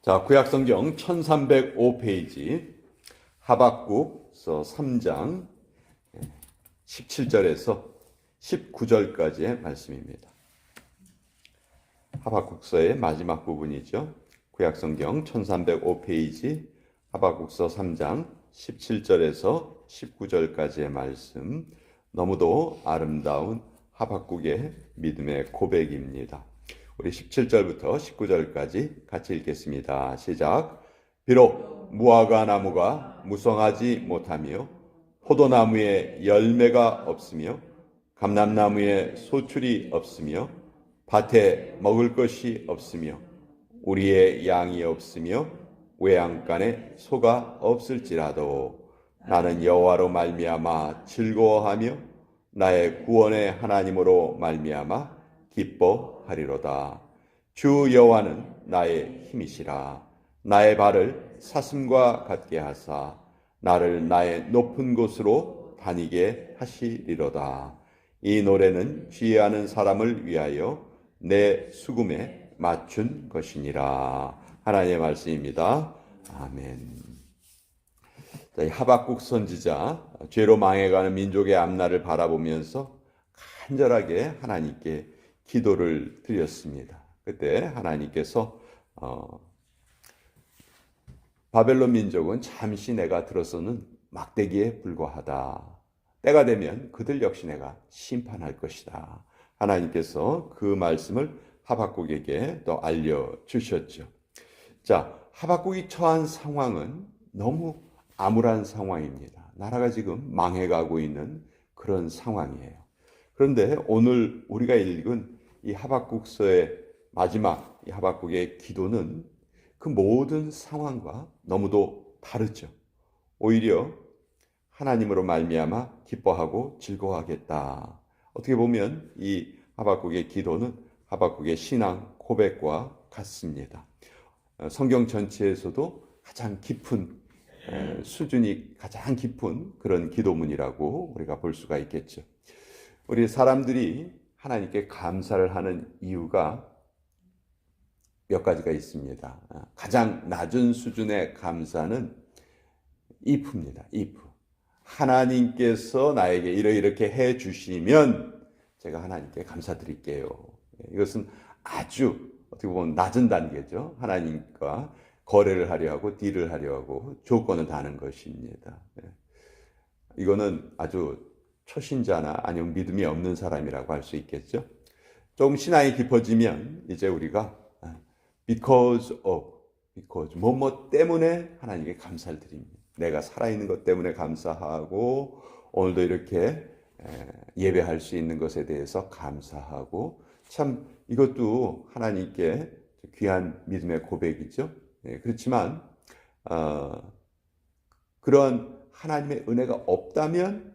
자, 구약성경 1305페이지 하박국서 3장 17절에서 19절까지의 말씀입니다. 하박국서의 마지막 부분이죠. 구약성경 1305페이지 하박국서 3장 17절에서 19절까지의 말씀, 너무도 아름다운 하박국의 믿음의 고백입니다. 우리 17절부터 19절까지 같이 읽겠습니다. 시작. 비록 무화과 나무가 무성하지 못하며 포도나무에 열매가 없으며 감람나무에 소출이 없으며 밭에 먹을 것이 없으며 우리의 양이 없으며 외양간에 소가 없을지라도 나는 여호와로 말미암아 즐거워하며 나의 구원의 하나님으로 말미암아 기뻐하리로다. 주 여호와는 나의 힘이시라. 나의 발을 사슴과 같게 하사 나를 나의 높은 곳으로 다니게 하시리로다. 이 노래는 지혜하는 사람을 위하여 내 수금에 맞춘 것이니라. 하나님의 말씀입니다. 아멘. 자, 하박국 선지자, 죄로 망해가는 민족의 앞날을 바라보면서 간절하게 하나님께 기도를 드렸습니다. 그때 하나님께서 바벨론 민족은 잠시 내가 들어서는 막대기에 불과하다. 때가 되면 그들 역시 내가 심판할 것이다. 하나님께서 그 말씀을 하박국에게 또 알려주셨죠. 자, 하박국이 처한 상황은 너무 암울한 상황입니다. 나라가 지금 망해가고 있는 그런 상황이에요. 그런데 오늘 우리가 읽은 이 하박국서의 마지막 이 하박국의 기도는 그 모든 상황과 너무도 다르죠. 오히려 하나님으로 말미암아 기뻐하고 즐거워하겠다. 어떻게 보면 이 하박국의 기도는 하박국의 신앙 고백과 같습니다. 성경 전체에서도 가장 깊은 수준이 가장 깊은 그런 기도문이라고 우리가 볼 수가 있겠죠. 우리 사람들이 하나님께 감사를 하는 이유가 몇 가지가 있습니다. 가장 낮은 수준의 감사는 if입니다. if. 하나님께서 나에게 이렇게 해 주시면 제가 하나님께 감사드릴게요. 이것은 아주 어떻게 보면 낮은 단계죠. 하나님과 거래를 하려 하고 딜을 하려 하고 조건을 다는 것입니다. 이거는 아주 초신자나 아니면 믿음이 없는 사람이라고 할 수 있겠죠. 조금 신앙이 깊어지면 이제 우리가 because 뭐뭐 때문에 하나님께 감사를 드립니다. 내가 살아있는 것 때문에 감사하고 오늘도 이렇게 예배할 수 있는 것에 대해서 감사하고, 참 이것도 하나님께 귀한 믿음의 고백이죠. 그렇지만 그런 하나님의 은혜가 없다면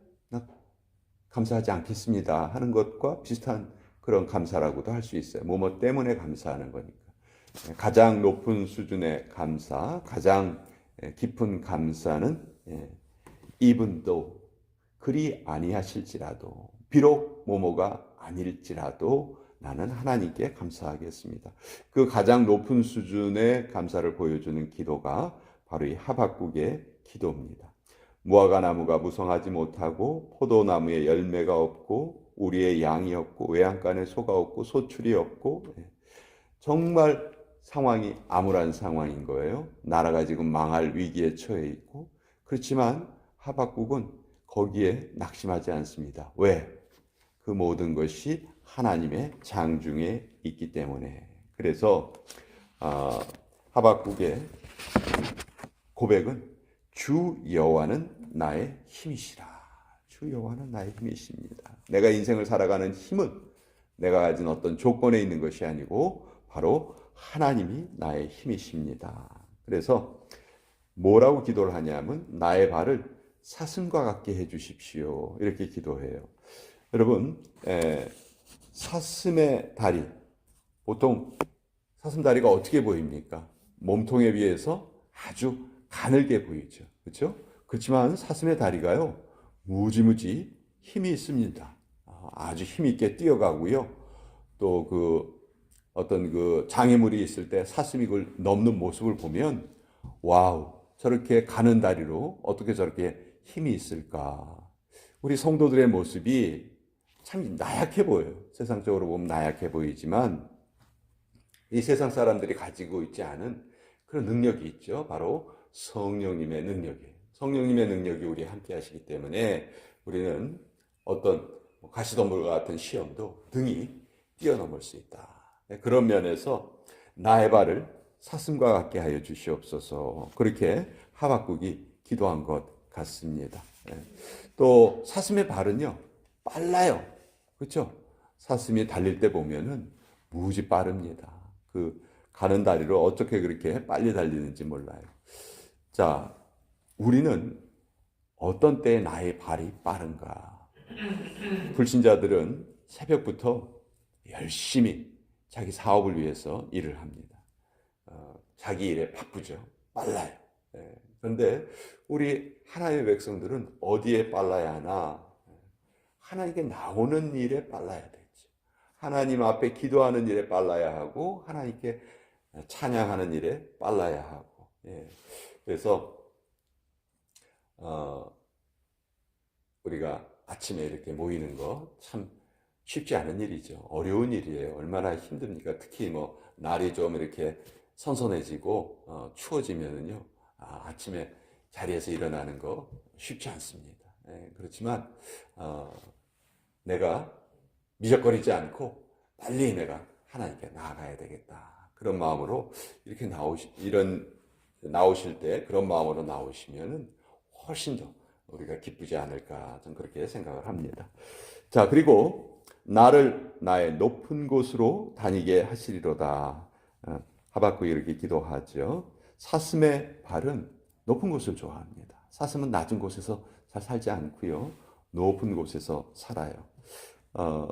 감사하지 않겠습니다 하는 것과 비슷한 그런 감사라고도 할 수 있어요. 뭐뭐 때문에 감사하는 거니까. 가장 높은 수준의 감사, 가장 깊은 감사는 even though, 그리 아니하실지라도, 비록 뭐뭐가 아닐지라도 나는 하나님께 감사하겠습니다. 그 가장 높은 수준의 감사를 보여주는 기도가 바로 이 하박국의 기도입니다. 무화과 나무가 무성하지 못하고 포도나무에 열매가 없고 우리의 양이 없고 외양간에 소가 없고 소출이 없고, 정말 상황이 암울한 상황인 거예요. 나라가 지금 망할 위기에 처해 있고, 그렇지만 하박국은 거기에 낙심하지 않습니다. 왜? 그 모든 것이 하나님의 장중에 있기 때문에. 그래서 하박국의 고백은 주 여호와는 나의 힘이시라. 주 여호와는 나의 힘이십니다. 내가 인생을 살아가는 힘은 내가 가진 어떤 조건에 있는 것이 아니고 바로 하나님이 나의 힘이십니다. 그래서 뭐라고 기도를 하냐면 나의 발을 사슴과 같게 해주십시오. 이렇게 기도해요. 여러분, 사슴의 다리, 보통 사슴 다리가 어떻게 보입니까? 몸통에 비해서 아주 가늘게 보이죠. 그렇죠? 그렇지만 사슴의 다리가요, 무지무지 힘이 있습니다. 아주 힘있게 뛰어가고요. 또 그 어떤 그 장애물이 있을 때 사슴이 그걸 넘는 모습을 보면 와우, 저렇게 가는 다리로 어떻게 저렇게 힘이 있을까? 우리 성도들의 모습이 참 나약해 보여요. 세상적으로 보면 나약해 보이지만 이 세상 사람들이 가지고 있지 않은 그런 능력이 있죠. 바로 성령님의 능력이에요. 성령님의 능력이 우리 함께 하시기 때문에 우리는 어떤 가시덤불과 같은 시험도 등이 뛰어넘을 수 있다. 그런 면에서 나의 발을 사슴과 같게 하여 주시옵소서. 그렇게 하박국이 기도한 것 같습니다. 또 사슴의 발은요, 빨라요. 그렇죠? 사슴이 달릴 때 보면은 무지 빠릅니다. 그 가는 다리로 어떻게 그렇게 빨리 달리는지 몰라요. 자, 우리는 어떤 때에 나의 발이 빠른가? 불신자들은 새벽부터 열심히 자기 사업을 위해서 일을 합니다. 자기 일에 바쁘죠. 빨라요. 그런데 우리 하나님의 백성들은 어디에 빨라야 하나? 하나님께 나오는 일에 빨라야 되죠. 하나님 앞에 기도하는 일에 빨라야 하고 하나님께 찬양하는 일에 빨라야 하고. 그래서 우리가 아침에 이렇게 모이는 거 참 쉽지 않은 일이죠. 어려운 일이에요. 얼마나 힘듭니까? 특히 뭐 날이 좀 이렇게 선선해지고 추워지면은요, 아침에 자리에서 일어나는 거 쉽지 않습니다. 그렇지만 내가 미적거리지 않고 빨리 내가 하나님께 나아가야 되겠다. 그런 마음으로 이렇게 나오실 때 그런 마음으로 나오시면은 훨씬 더 우리가 기쁘지 않을까, 저는 그렇게 생각을 합니다. 자, 그리고 나를 나의 높은 곳으로 다니게 하시리로다. 하박국이 이렇게 기도하죠. 사슴의 발은 높은 곳을 좋아합니다. 사슴은 낮은 곳에서 잘 살지 않고요, 높은 곳에서 살아요.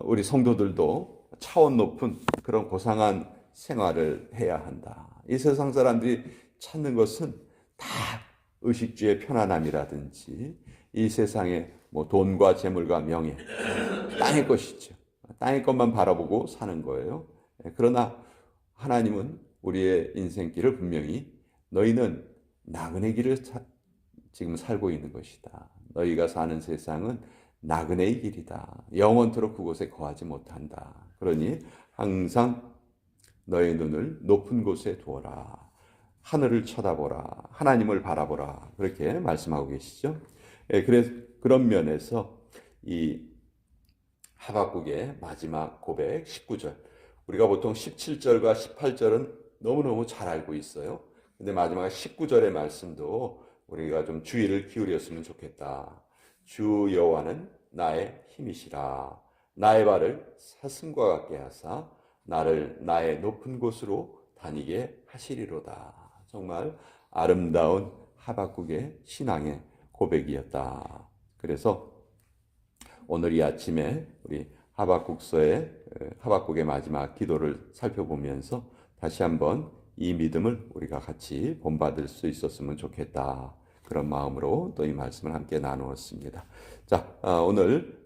우리 성도들도 차원 높은 그런 고상한 생활을 해야 한다. 이 세상 사람들이 찾는 것은 다 의식주의 편안함이라든지 이 세상의 뭐 돈과 재물과 명예, 땅의 것이죠. 땅의 것만 바라보고 사는 거예요. 그러나 하나님은 우리의 인생길을 분명히 너희는 나그네 길을 지금 살고 있는 것이다. 너희가 사는 세상은 나그네의 길이다. 영원토록 그곳에 거하지 못한다. 그러니 항상 너의 눈을 높은 곳에 두어라. 하늘을 쳐다보라. 하나님을 바라보라. 그렇게 말씀하고 계시죠. 그래서 그런 면에서 이 하박국의 마지막 고백 19절. 우리가 보통 17절과 18절은 너무너무 잘 알고 있어요. 근데 마지막 19절의 말씀도 우리가 좀 주의를 기울였으면 좋겠다. 주 여호와는 나의 힘이시라. 나의 발을 사슴과 같게 하사 나를 나의 높은 곳으로 다니게 하시리로다. 정말 아름다운 하박국의 신앙의 고백이었다. 그래서 오늘 이 아침에 우리 하박국의 마지막 기도를 살펴보면서 다시 한번 이 믿음을 우리가 같이 본받을 수 있었으면 좋겠다. 그런 마음으로 또 이 말씀을 함께 나누었습니다. 자, 오늘